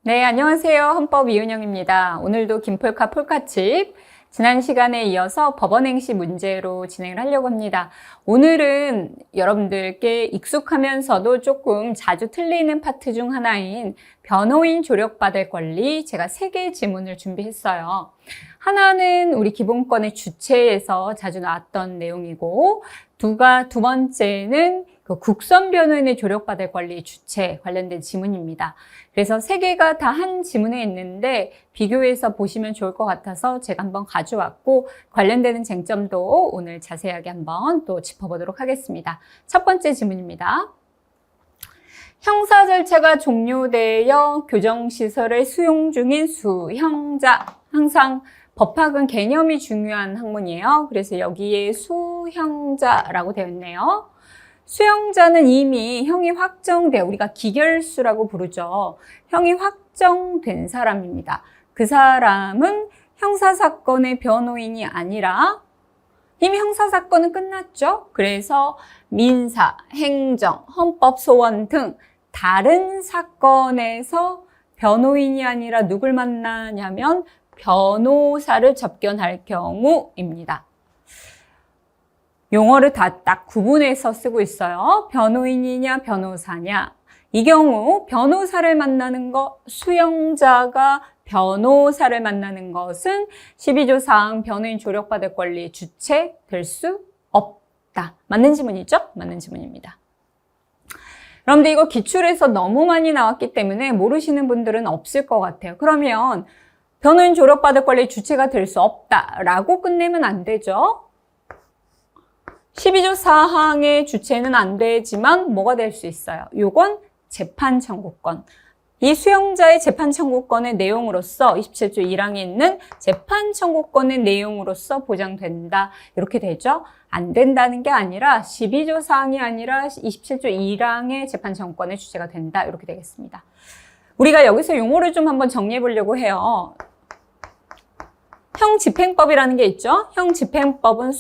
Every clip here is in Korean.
네, 안녕하세요. 헌법 이은영입니다. 오늘도 김폴카 폴카칩 지난 시간에 이어서 법원행시 문제로 진행을 하려고 합니다. 오늘은 여러분들께 익숙하면서도 조금 자주 틀리는 파트 중 하나인 변호인 조력받을 권리, 제가 3개의 지문을 준비했어요. 하나는 우리 기본권의 주체에서 자주 나왔던 내용이고, 두 번째는 국선 변호인의 조력받을 권리 주체 관련된 지문입니다. 그래서 3개가 다 한 지문에 있는데 비교해서 보시면 좋을 것 같아서 제가 한번 가져왔고, 관련되는 쟁점도 오늘 자세하게 한번 또 짚어보도록 하겠습니다. 첫 번째 지문입니다. 형사 절차가 종료되어 교정시설을 수용 중인 수형자. 항상 법학은 개념이 중요한 학문이에요. 그래서 여기에 수형자라고 되어 있네요. 수형자는 이미 형이 확정되어, 우리가 기결수라고 부르죠. 형이 확정된 사람입니다. 그 사람은 형사사건의 변호인이 아니라 이미 형사사건은 끝났죠. 그래서 민사, 행정, 헌법 소원 등 다른 사건에서 변호인이 아니라 누굴 만나냐면 변호사를 접견할 경우입니다. 용어를 다 딱 구분해서 쓰고 있어요. 변호인이냐 변호사냐. 이 경우 변호사를 만나는 것, 수형자가 변호사를 만나는 것은 12조 4항 변호인 조력받을 권리 주체 될 수 없다. 맞는 지문이죠? 맞는 지문입니다. 여러분들 이거 기출에서 너무 많이 나왔기 때문에 모르시는 분들은 없을 것 같아요. 그러면 변호인 조력받을 권리 주체가 될 수 없다라고 끝내면 안 되죠. 12조 4항의 주체는 안 되지만 뭐가 될 수 있어요? 요건 재판 청구권. 이 수형자의 재판 청구권의 내용으로서 27조 1항에 있는 재판 청구권의 내용으로서 보장된다. 이렇게 되죠. 안 된다는 게 아니라 12조 4항이 아니라 27조 1항의 재판 청구권의 주체가 된다. 이렇게 되겠습니다. 우리가 여기서 용어를 좀 한번 정리해 보려고 해요. 형집행법이라는 게 있죠. 형집행법은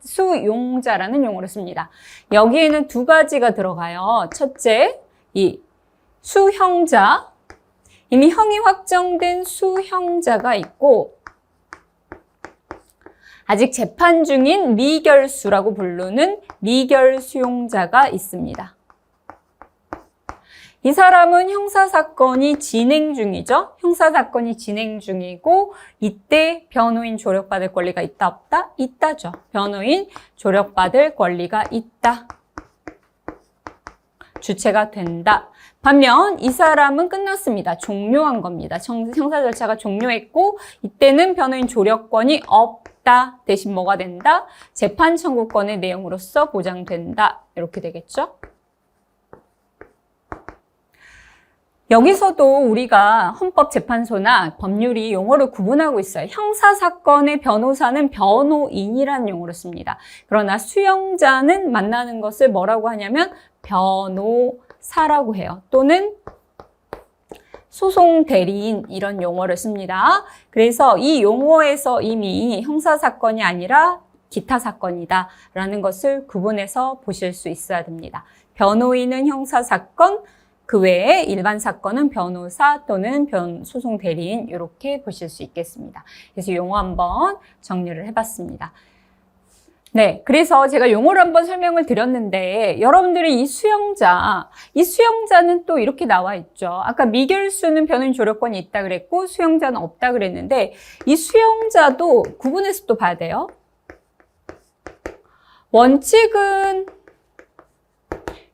수용자라는 용어를 씁니다. 여기에는 2가지가 들어가요. 첫째, 이 수형자, 이미 형이 확정된 수형자가 있고, 아직 재판 중인 미결수라고 부르는 미결수용자가 있습니다. 이 사람은 형사사건이 진행 중이죠. 형사사건이 진행 중이고 이때 변호인 조력받을 권리가 있다 없다? 있다죠. 변호인 조력받을 권리가 있다. 주체가 된다. 반면 이 사람은 끝났습니다. 종료한 겁니다. 형사 절차가 종료했고 이때는 변호인 조력권이 없다. 대신 뭐가 된다? 재판 청구권의 내용으로서 보장된다. 이렇게 되겠죠. 여기서도 우리가 헌법재판소나 법률이 용어를 구분하고 있어요. 형사사건의 변호사는 변호인이라는 용어를 씁니다. 그러나 수형자는 만나는 것을 뭐라고 하냐면 변호사라고 해요. 또는 소송대리인 이런 용어를 씁니다. 그래서 이 용어에서 이미 형사사건이 아니라 기타 사건이다 라는 것을 구분해서 보실 수 있어야 됩니다. 변호인은 형사사건, 그 외에 일반 사건은 변호사 또는 소송 대리인 이렇게 보실 수 있겠습니다. 그래서 용어 한번 정리를 해봤습니다. 네, 그래서 제가 용어를 한번 설명을 드렸는데 여러분들이 이 수형자는 또 이렇게 나와 있죠. 아까 미결수는 변호인 조력권이 있다 그랬고 수형자는 없다 그랬는데 이 수형자도 구분해서 또 봐야 돼요. 원칙은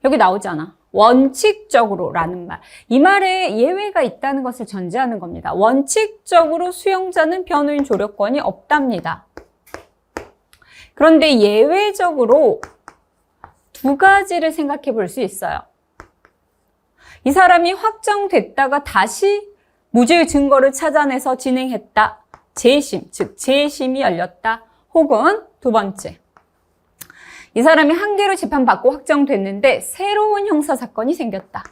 여기 나오잖아. 원칙적으로 라는 말. 이 말에 예외가 있다는 것을 전제하는 겁니다. 원칙적으로 수형자는 변호인 조력권이 없답니다. 그런데 예외적으로 2가지를 생각해 볼 수 있어요. 이 사람이 확정됐다가 다시 무죄의 증거를 찾아내서 진행했다. 재심, 즉 재심이 열렸다. 혹은 2번째. 이 사람이 한 개로 재판받고 확정됐는데 새로운 형사사건이 생겼다.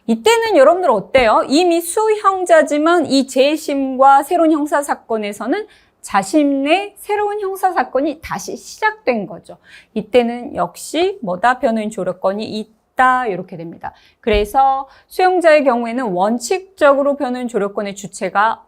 이때는 여러분들 어때요? 이미 수형자지만 이 재심과 새로운 형사사건에서는 자신의 새로운 형사사건이 다시 시작된 거죠. 이때는 역시 뭐다? 변호인 조력권이 있다. 이렇게 됩니다. 그래서 수용자의 경우에는 원칙적으로 변호인 조력권의 주체가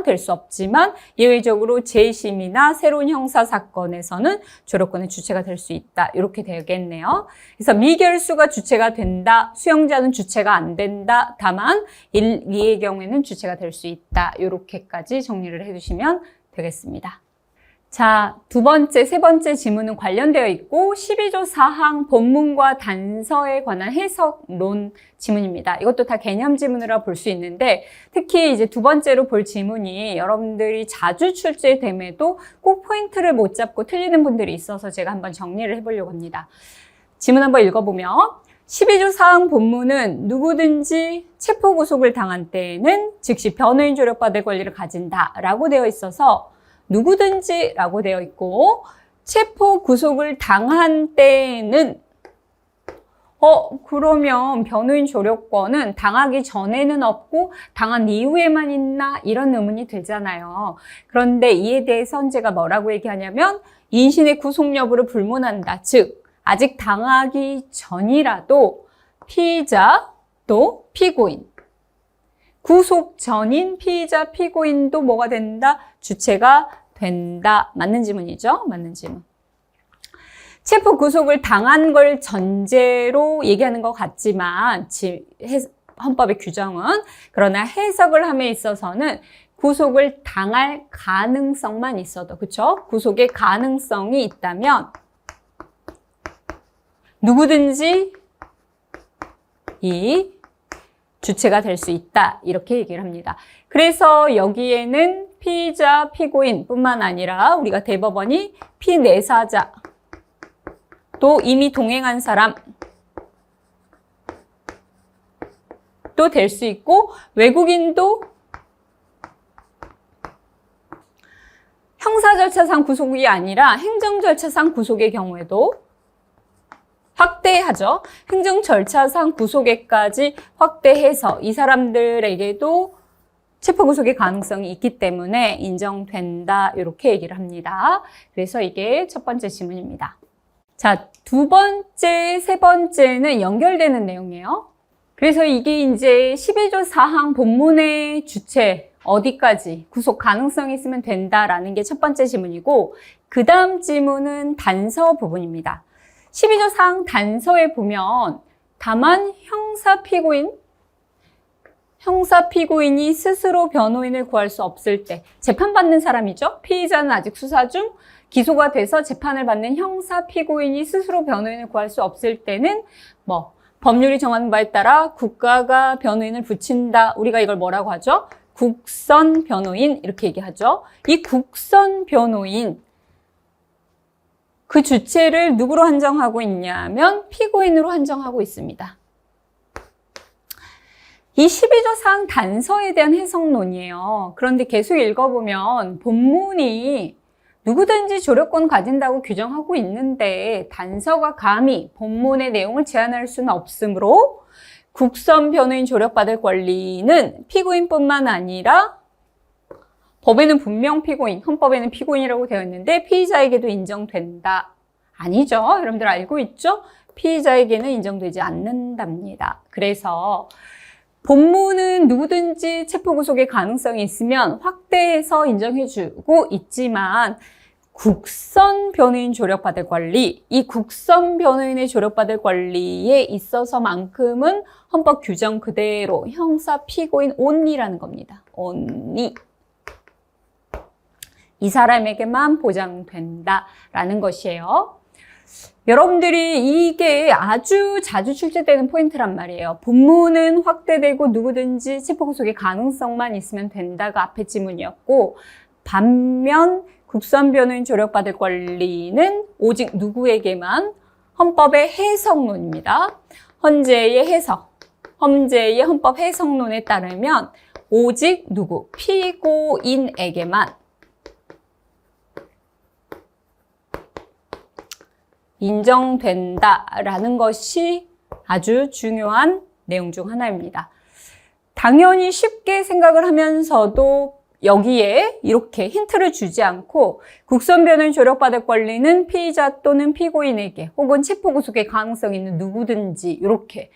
될 수 없지만 예외적으로 재심이나 새로운 형사사건에서는 조력권의 주체가 될 수 있다. 이렇게 되겠네요. 그래서 미결수가 주체가 된다. 수용자는 주체가 안 된다. 다만 이의 경우에는 주체가 될 수 있다. 이렇게까지 정리를 해주시면 되겠습니다. 자, 두 번째, 세 번째 지문은 관련되어 있고 12조 사항 본문과 단서에 관한 해석론 지문입니다. 이것도 다 개념 지문이라 볼 수 있는데 특히 이제 두 번째로 볼 지문이 여러분들이 자주 출제됨에도 꼭 포인트를 못 잡고 틀리는 분들이 있어서 제가 한번 정리를 해보려고 합니다. 지문 한번 읽어보면 12조 사항 본문은 누구든지 체포 구속을 당한 때에는 즉시 변호인 조력받을 권리를 가진다라고 되어 있어서 누구든지 라고 되어 있고 체포 구속을 당한 때에는 그러면 변호인 조력권은 당하기 전에는 없고 당한 이후에만 있나? 이런 의문이 들잖아요. 그런데 이에 대해서 헌재가 뭐라고 얘기하냐면 인신의 구속 여부를 불문한다. 즉 아직 당하기 전이라도 피의자 또 피고인 구속 전인 피의자, 피고인도 뭐가 된다? 주체가 된다. 맞는 지문이죠? 맞는 지문. 체포 구속을 당한 걸 전제로 얘기하는 것 같지만 헌법의 규정은 그러나 해석을 함에 있어서는 구속을 당할 가능성만 있어도 그렇죠? 구속의 가능성이 있다면 누구든지 이 주체가 될 수 있다. 이렇게 얘기를 합니다. 그래서 여기에는 피의자, 피고인 뿐만 아니라 우리가 대법원이 피내사자 또 이미 동행한 사람 또 될 수 있고 외국인도 형사 절차상 구속이 아니라 행정 절차상 구속의 경우에도 확대하죠. 행정 절차상 구속에까지 확대해서 이 사람들에게도 체포 구속의 가능성이 있기 때문에 인정된다. 이렇게 얘기를 합니다. 그래서 이게 첫 번째 지문입니다. 자, 두 번째, 세 번째는 연결되는 내용이에요. 그래서 이게 이제 12조 사항 본문의 주체 어디까지 구속 가능성이 있으면 된다라는 게 첫 번째 지문이고 그 다음 지문은 단서 부분입니다. 12조 사항 단서에 보면 다만 형사 피고인이 스스로 변호인을 구할 수 없을 때 재판받는 사람이죠. 피의자는 아직 수사 중 기소가 돼서 재판을 받는 형사 피고인이 스스로 변호인을 구할 수 없을 때는 법률이 정하는 바에 따라 국가가 변호인을 붙인다. 우리가 이걸 뭐라고 하죠? 국선 변호인 이렇게 얘기하죠. 이 국선 변호인 그 주체를 누구로 한정하고 있냐면 피고인으로 한정하고 있습니다. 이 12조 사항 단서에 대한 해석론이에요. 그런데 계속 읽어보면 본문이 누구든지 조력권 가진다고 규정하고 있는데 단서가 감히 본문의 내용을 제한할 수는 없으므로 국선 변호인 조력받을 권리는 피고인뿐만 아니라 법에는 분명 피고인, 헌법에는 피고인이라고 되어 있는데 피의자에게도 인정된다. 아니죠. 여러분들 알고 있죠? 피의자에게는 인정되지 않는답니다. 그래서 본문은 누구든지 체포구속의 가능성이 있으면 확대해서 인정해주고 있지만 국선 변호인 조력받을 권리, 이 국선 변호인의 조력받을 권리에 있어서만큼은 헌법 규정 그대로 형사 피고인 only라는 겁니다. only. 이 사람에게만 보장된다라는 것이에요. 여러분들이 이게 아주 자주 출제되는 포인트란 말이에요. 본문은 확대되고 누구든지 체포구속의 가능성만 있으면 된다가 앞에 지문이었고 반면 국선 변호인 조력받을 권리는 오직 누구에게만 헌법의 해석론입니다. 헌재의 해석, 헌재의 헌법 해석론에 따르면 오직 누구? 피고인에게만 인정된다라는 것이 아주 중요한 내용 중 하나입니다. 당연히 쉽게 생각을 하면서도 여기에 이렇게 힌트를 주지 않고 국선 변호인 조력받을 권리는 피의자 또는 피고인에게 혹은 체포구속의 가능성 있는 누구든지 이렇게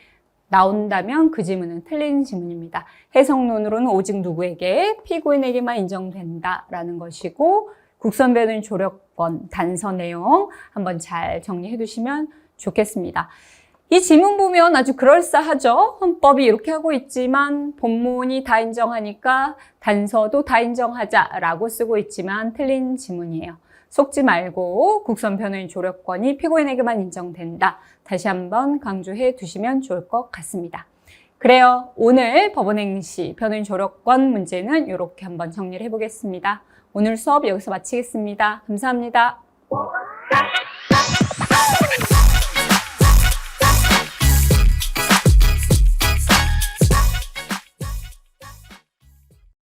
나온다면 그 지문은 틀린 지문입니다. 해석론으로는 오직 누구에게? 피고인에게만 인정된다라는 것이고 국선 변호인 조력권 단서 내용 한번 잘 정리해 두시면 좋겠습니다. 이 지문 보면 아주 그럴싸하죠? 헌법이 이렇게 하고 있지만 본문이 다 인정하니까 단서도 다 인정하자라고 쓰고 있지만 틀린 지문이에요. 속지 말고 국선 변호인 조력권이 피고인에게만 인정된다. 다시 한번 강조해 두시면 좋을 것 같습니다. 그래요. 오늘 법원행시 변호인 조력권 문제는 이렇게 한번 정리를 해보겠습니다. 오늘 수업 여기서 마치겠습니다. 감사합니다.